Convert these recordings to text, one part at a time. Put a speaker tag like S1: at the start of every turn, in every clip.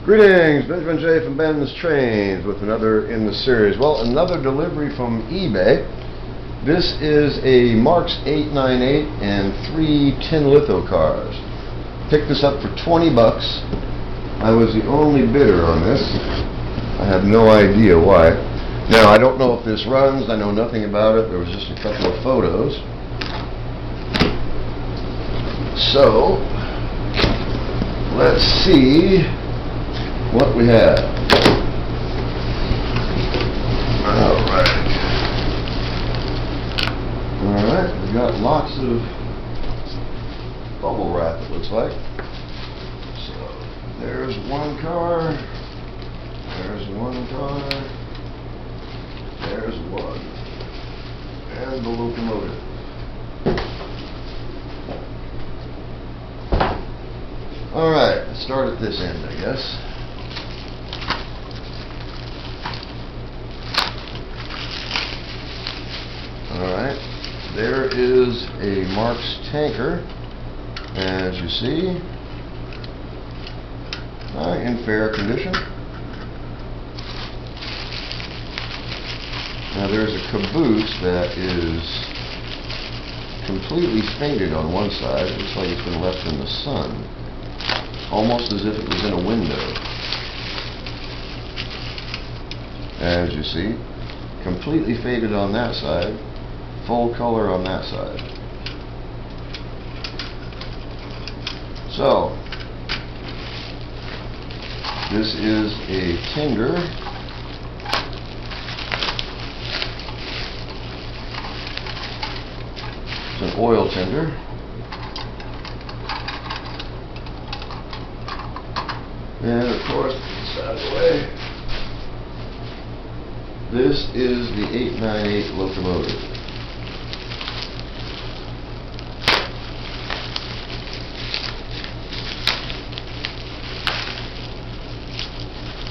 S1: Greetings, Benjamin J. from BENZTRAINZ with another in the series. Well, another delivery from eBay. This is a Marx 898 and 3 tin litho cars. Picked this up for 20 bucks. I was the only bidder on this. I have no idea why. Now, I don't know if this runs. I know nothing about it. There was just a couple of photos. So, let's see what we have. Alright, we got lots of bubble wrap, it looks like. So, there's one car, there's one car, there's one, and the locomotive. Alright, let's start at this end, I guess. Alright, there is a Marx tanker, as you see, in fair condition. Now there's a caboose that is completely faded on one side. It looks like it's been left in the sun, almost as if it was in a window. As you see, completely faded on that side. Full color on that side. So, this is a tender. It's an oil tender. And of course, this out of the way. This is the 898 locomotive.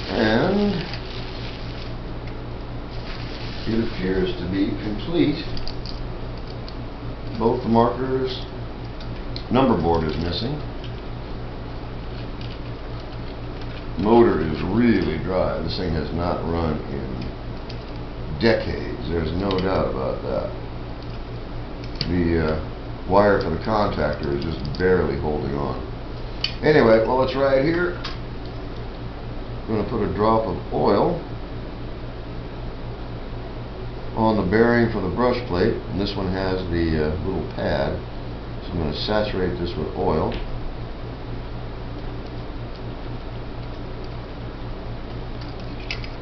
S1: And it appears to be complete. Both the markers, number board is missing. Motor is really dry. This thing has not run in decades. There's no doubt about that. The wire for the contactor is just barely holding on. Anyway, well, it's right here. I'm going to put a drop of oil on the bearing for the brush plate, and this one has the little pad, so I'm going to saturate this with oil.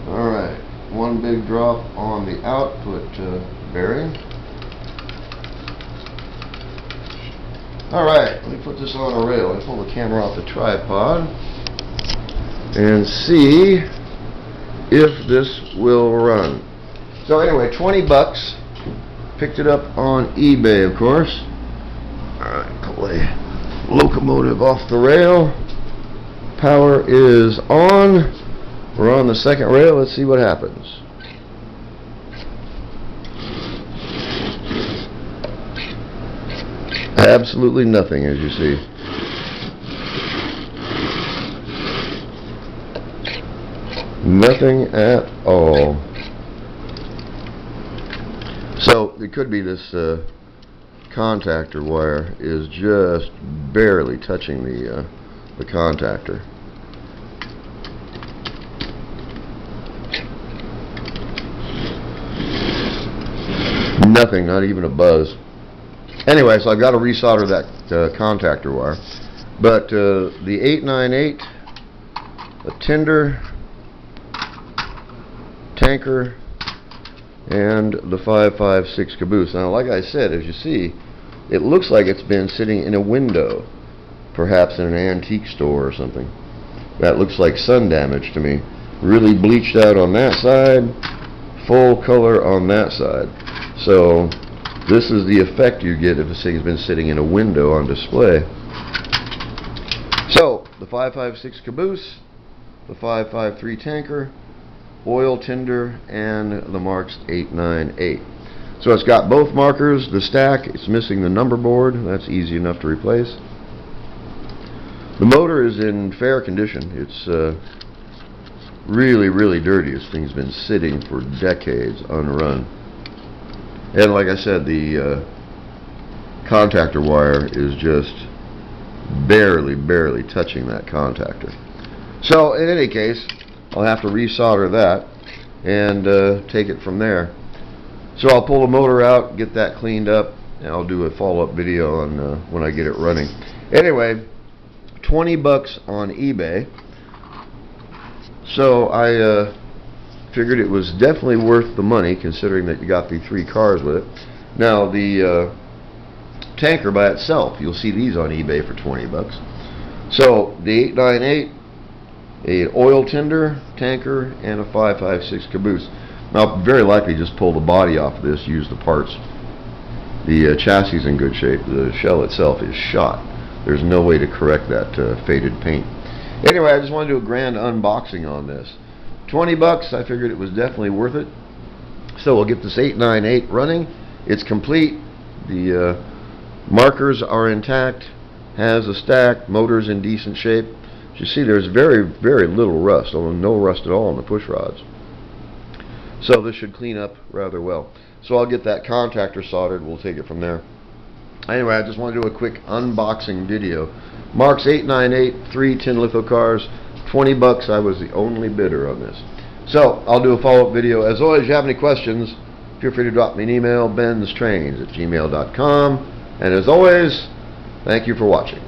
S1: Alright, one big drop on the output bearing. Alright, let me put this on a rail. Let me pull the camera off the tripod and see if this will run. So anyway, 20 bucks. Picked it up on eBay, of course. Alright, pull a locomotive off the rail. Power is on. We're on the second rail. Let's see what happens. Absolutely nothing, as you see. Nothing at all. So it could be this contactor wire is just barely touching the contactor. Nothing, not even a buzz. Anyway, so I've got to resolder that contactor wire. But the 898, a tender, tanker, and the 556 caboose. Now, like I said, as you see, it looks like it's been sitting in a window, perhaps in an antique store or something. That looks like sun damage to me. Really bleached out on that side, full color on that side. So this is the effect you get if this thing's been sitting in a window on display. So the 556 caboose, the 553 tanker, oil tender, and the Marx 898. So it's got both markers, the stack. It's missing the number board. That's easy enough to replace. The motor is in fair condition. It's really, really dirty. This thing's been sitting for decades unrun. And like I said, the contactor wire is just barely touching that contactor. So in any case, I'll have to resolder that and take it from there. So I'll pull the motor out, get that cleaned up, and I'll do a follow-up video on when I get it running. Anyway, 20 bucks on eBay. So I figured it was definitely worth the money, considering that you got the 3 cars with it. Now the tanker by itself, you'll see these on eBay for 20 bucks. So the 898, a oil tender tanker, and a 556 caboose. Now very likely just pull the body off of this, use the parts. The chassis is in good shape. The shell itself is shot. There's no way to correct that faded paint. Anyway, I just want to do a grand unboxing on this. 20 bucks, I figured it was definitely worth it. So we'll get this 898 running. It's complete. The markers are intact. Has a stack. Motor's in decent shape. As you see, there's very little rust, although no rust at all on the push rods. So this should clean up rather well. So I'll get that contactor soldered. We'll take it from there. Anyway, I just want to do a quick unboxing video. Marx 898, 3 tin litho cars, 20 bucks. I was the only bidder on this. So I'll do a follow-up video. As always, if you have any questions, feel free to drop me an email, BENZTRAINZ@gmail.com. And as always, thank you for watching.